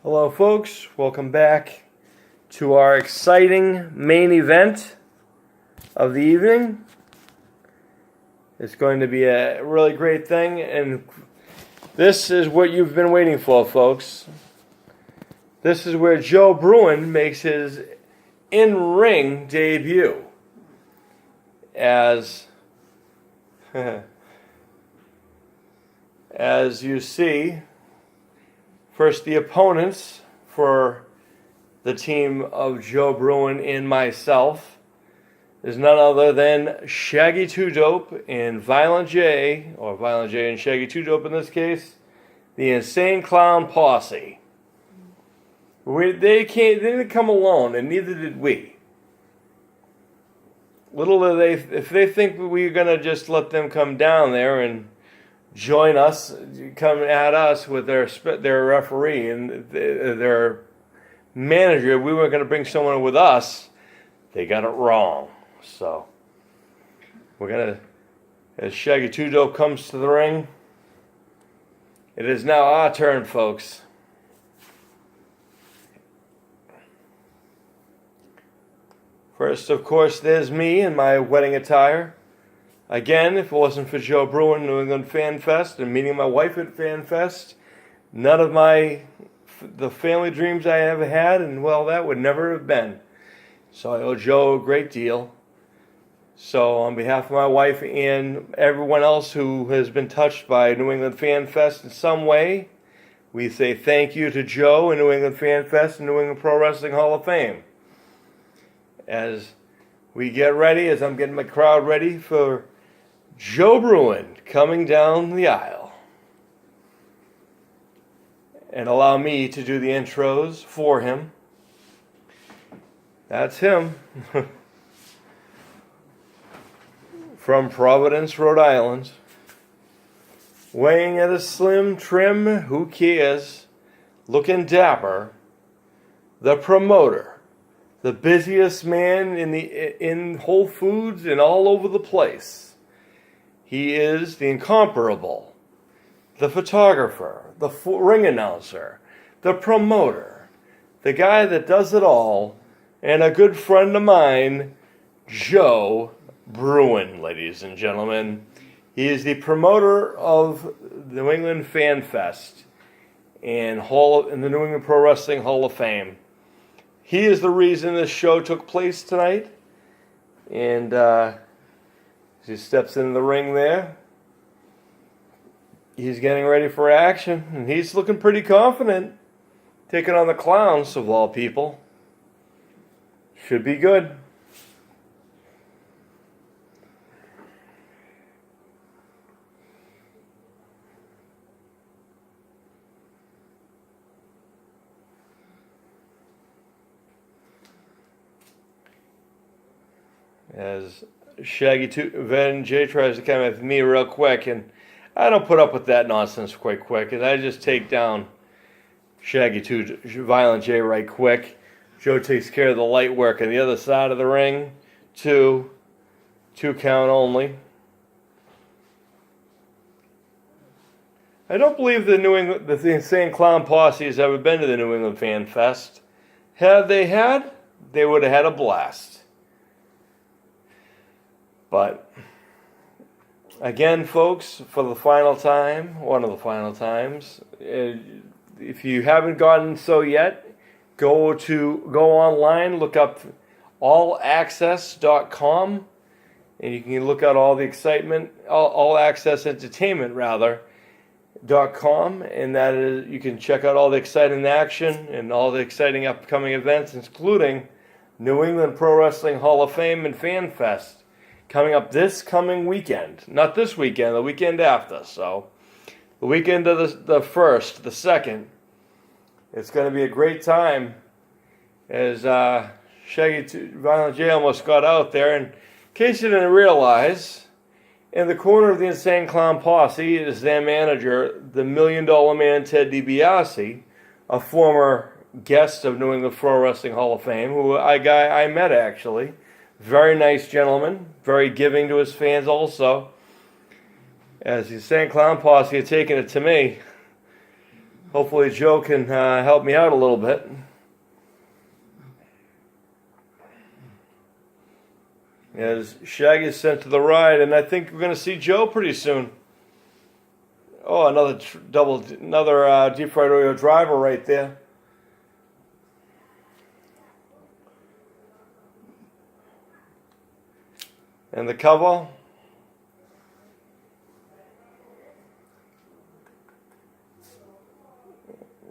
Hello folks, welcome back to our exciting main event of the evening. It's going to be a really great thing, and this is what you've been waiting for, folks. This is where Joe Bruen makes his in-ring debut as you see. First, the opponents for the team of Joe Bruen and myself is none other than Shaggy 2 Dope and Violent J, or Violent J and Shaggy 2 Dope in this case, the Insane Clown Posse. They didn't come alone, and neither did we. Little do they, if they think we're gonna just let them come down there and join us, come at us with their referee and their manager, we weren't going to bring someone with us. They got it wrong. So we're going to, as Shaggy 2 Dope comes to the ring, it is now our turn, folks. First, of course, there's me in my wedding attire. Again, if it wasn't for Joe Bruen, New England Fan Fest, and meeting my wife at Fan Fest, none of the family dreams I ever had, and well, that would never have been. So I owe Joe a great deal. So on behalf of my wife and everyone else who has been touched by New England Fan Fest in some way, we say thank you to Joe and New England Fan Fest and New England Pro Wrestling Hall of Fame. As we get ready, as I'm getting my crowd ready for Joe Bruen coming down the aisle. And allow me to do the intros for him. That's him. From Providence, Rhode Island. Weighing at a slim trim, who cares? Looking dapper. The promoter. The busiest man in Whole Foods and all over the place. He is the incomparable, the photographer, the ring announcer, the promoter, the guy that does it all, and a good friend of mine, Joe Bruen, ladies and gentlemen. He is the promoter of the New England Fan Fest and the New England Pro Wrestling Hall of Fame. He is the reason this show took place tonight. And he steps into the ring there. He's getting ready for action. And he's looking pretty confident. Taking on the clowns, of all people. Should be good. As Shaggy 2 Van J tries to come at me real quick, and I don't put up with that nonsense quite quick, and I just take down Shaggy 2 Violent J right quick. Joe takes care of the light work on the other side of the ring. Two count only. I don't believe the Insane Clown Posse has ever been to the New England Fan Fest. Had they had, they would have had a blast. But, again, folks, for the final time, one of the final times, if you haven't gotten so yet, go online, look up allaccess.com, and you can look at all the excitement, all access entertainment, .com, and that is, you can check out all the exciting action and all the exciting upcoming events, including New England Pro Wrestling Hall of Fame and Fan Fest. Coming up this coming weekend. Not this weekend, the weekend after. So, the weekend of the 1st, the 2nd. It's going to be a great time. As Shaggy Violent J almost got out there. And in case you didn't realize, in the corner of the Insane Clown Posse is their manager, the $1 Million Man Ted Debese, a former guest of New England Pro Wrestling Hall of Fame, who I met actually. Very nice gentleman, very giving to his fans also. As the Insane Clown Posse had taken it to me. Hopefully Joe can help me out a little bit. As Shaggy's sent to the ride, and I think we're going to see Joe pretty soon. Oh, another deep fried Oreo driver right there. And the cover.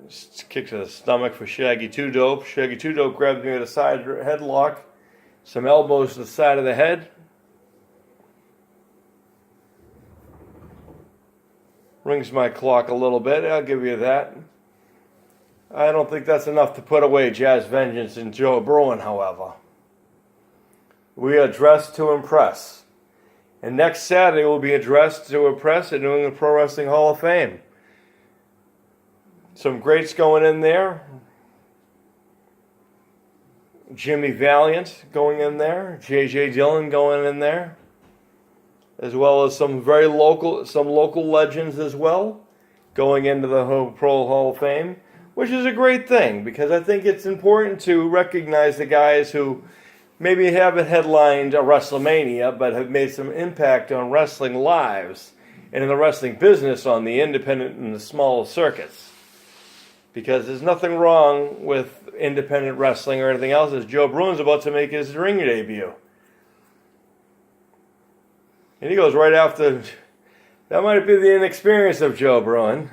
Just kick to the stomach for Shaggy 2 Dope. Shaggy 2 Dope grabs me with a side headlock. Some elbows to the side of the head. Rings my clock a little bit, I'll give you that. I don't think that's enough to put away Jazz Vengeance and Joe Bruen, however. We are dressed to impress. And next Saturday we'll be dressed to impress at New England Pro Wrestling Hall of Fame. Some greats going in there. Jimmy Valiant going in there. J.J. Dillon going in there. As well as some local legends as well, going into the Pro Hall of Fame, which is a great thing, because I think it's important to recognize the guys who maybe haven't headlined a WrestleMania, but have made some impact on wrestling lives and in the wrestling business on the independent and the small circuits. Because there's nothing wrong with independent wrestling or anything else, as Joe Bruen's about to make his ring debut. And he goes right after. That might be the inexperience of Joe Bruen,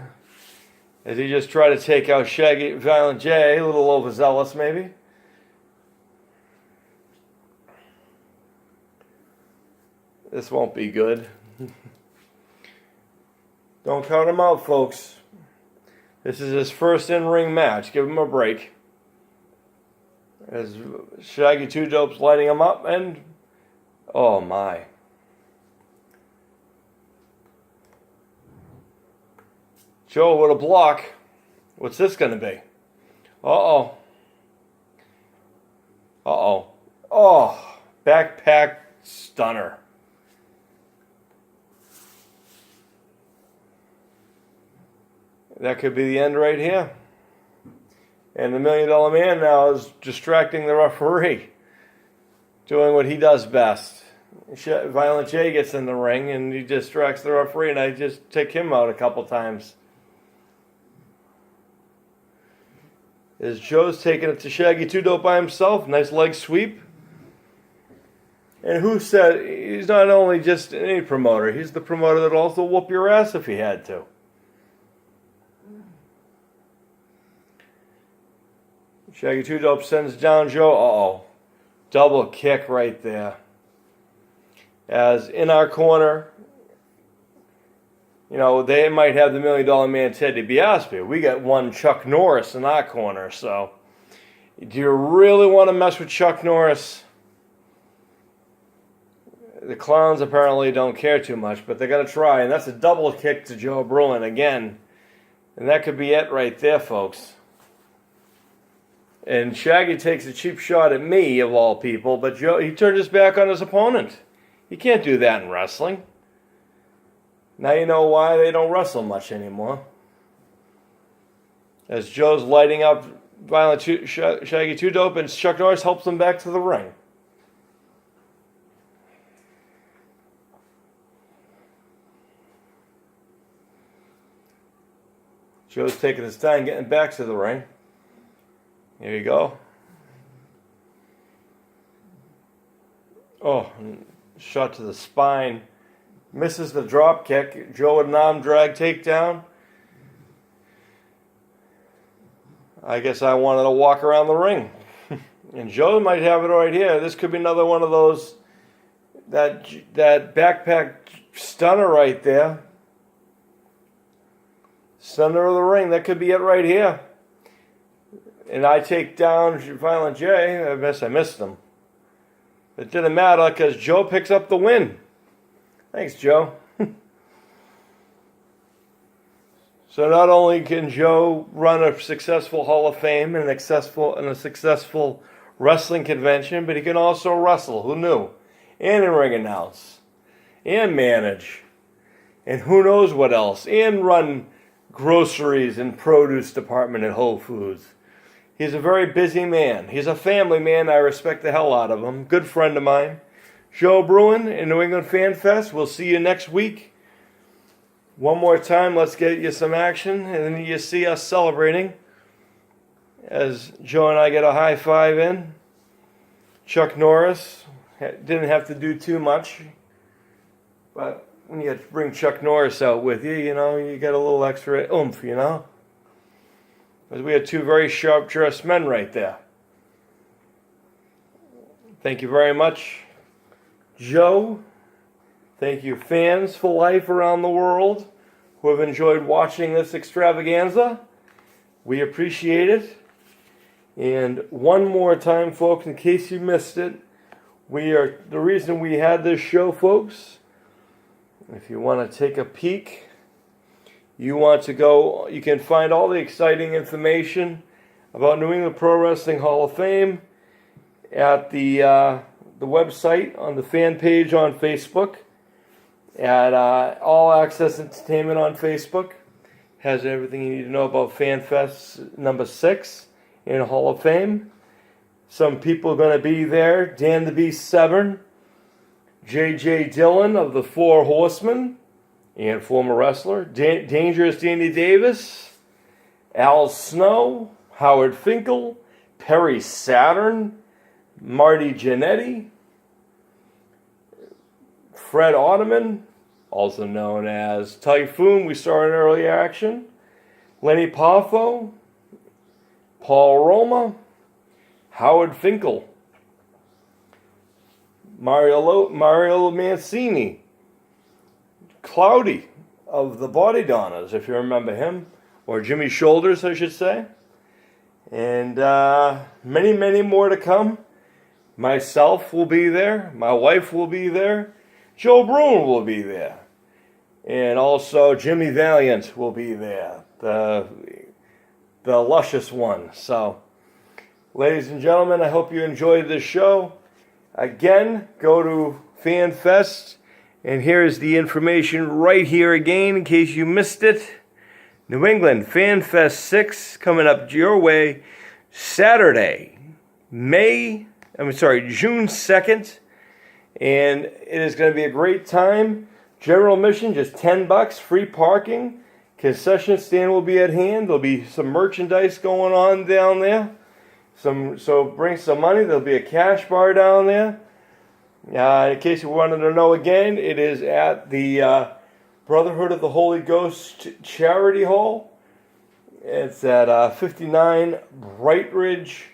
as he just tried to take out Shaggy Violent J, a little overzealous maybe. This won't be good. Don't count him out, folks. This is his first in-ring match. Give him a break. As Shaggy 2 Dope's lighting him up, and oh my. Joe with a block. What's this going to be? Uh-oh. Uh-oh. Oh, backpack stunner. That could be the end right here. And the $1 Million Man now is distracting the referee, doing what he does best. Violent J gets in the ring and he distracts the referee, and I just take him out a couple times. As Joe's taking it to Shaggy 2 Dope by himself. Nice leg sweep. And who said he's not only just any promoter, he's the promoter that also whoop your ass if he had to. Shaggy 2 Dope sends down Joe. Uh-oh. Double kick right there. As in our corner, you know, they might have the $1 Million Man Ted Debese. We got one Chuck Norris in our corner. So, do you really want to mess with Chuck Norris? The clowns apparently don't care too much, but they're going to try. And that's a double kick to Joe Bruen again. And that could be it right there, folks. And Shaggy takes a cheap shot at me, of all people, but Joe, he turned his back on his opponent. You can't do that in wrestling. Now you know why they don't wrestle much anymore. As Joe's lighting up Shaggy 2 Dope, and Chuck Norris helps him back to the ring. Joe's taking his time getting back to the ring. Here you go. Oh, shot to the spine. Misses the drop kick. Joe with an arm drag takedown. I guess I wanted to walk around the ring. And Joe might have it right here. This could be another one of those, that backpack stunner right there. Center of the ring. That could be it right here. And I take down Violent J. I guess I missed him. It didn't matter because Joe picks up the win. Thanks, Joe. So not only can Joe run a successful Hall of Fame and a successful wrestling convention, but he can also wrestle. Who knew? And ring announce. And manage. And who knows what else. And run groceries and produce department at Whole Foods. He's a very busy man. He's a family man. I respect the hell out of him. Good friend of mine. Joe Bruen in New England Fan Fest. We'll see you next week. One more time, let's get you some action. And then you see us celebrating as Joe and I get a high five in. Chuck Norris didn't have to do too much. But when you bring Chuck Norris out with you, you know, you get a little extra oomph, you know. Because we had two very sharp-dressed men right there. Thank you very much, Joe. Thank you, fans for life around the world who have enjoyed watching this extravaganza. We appreciate it. And one more time, folks, in case you missed it, the reason we had this show, folks, if you want to take a peek, you can find all the exciting information about New England Pro Wrestling Hall of Fame at the website on the fan page on Facebook, at All Access Entertainment on Facebook. Has everything you need to know about FanFest number 6 in Hall of Fame. Some people are going to be there. Ted Debese Sr, J.J. Dillon of the Four Horsemen and former wrestler, Dangerous Danny Davis, Al Snow, Howard Finkel, Perry Saturn, Marty Jannetty, Fred Ottoman, also known as Typhoon, we saw in early action, Lenny Poffo, Paul Roma, Howard Finkel, Mario Mancini, Cloudy of the Body Donners, if you remember him, or Jimmy Shoulders, I should say, and many, many more to come. Myself will be there, my wife will be there, Joe Bruen will be there, and also Jimmy Valiant will be there, the luscious one. So, ladies and gentlemen, I hope you enjoyed this show. Again, go to FanFest, and here's the information right here again in case you missed it. New England FanFest 6 coming up your way Saturday, June 2nd, and it is going to be a great time. General admission, just $10, free parking. Concession stand will be at hand. There'll be some merchandise going on down there. So bring some money. There'll be a cash bar down there. In case you wanted to know again, it is at the Brotherhood of the Holy Ghost Charity Hall. It's at 59 Bright Ridge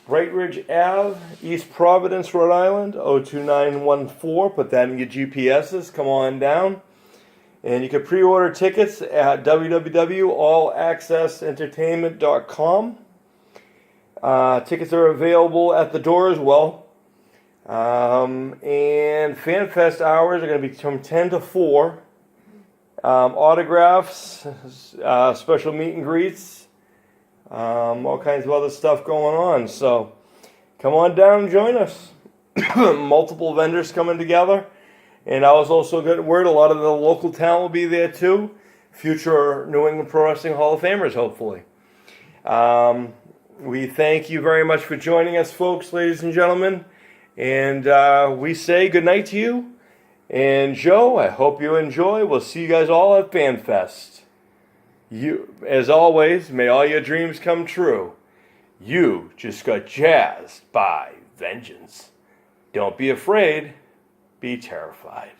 Ave, East Providence, Rhode Island, 02914. Put that in your GPSs. Come on down. And you can pre-order tickets at www.allaccessentertainment.com. Tickets are available at the door as well. And FanFest hours are going to be from 10 to 4. Autographs, special meet and greets, all kinds of other stuff going on. So come on down and join us. Multiple vendors coming together. And I was also getting word a lot of the local talent will be there too. Future New England Pro Wrestling Hall of Famers, hopefully. We thank you very much for joining us, folks, ladies and gentlemen. And we say good night to you. And Joe, I hope you enjoy. We'll see you guys all at FanFest. You, as always, may all your dreams come true. You just got jazzed by vengeance. Don't be afraid. Be terrified.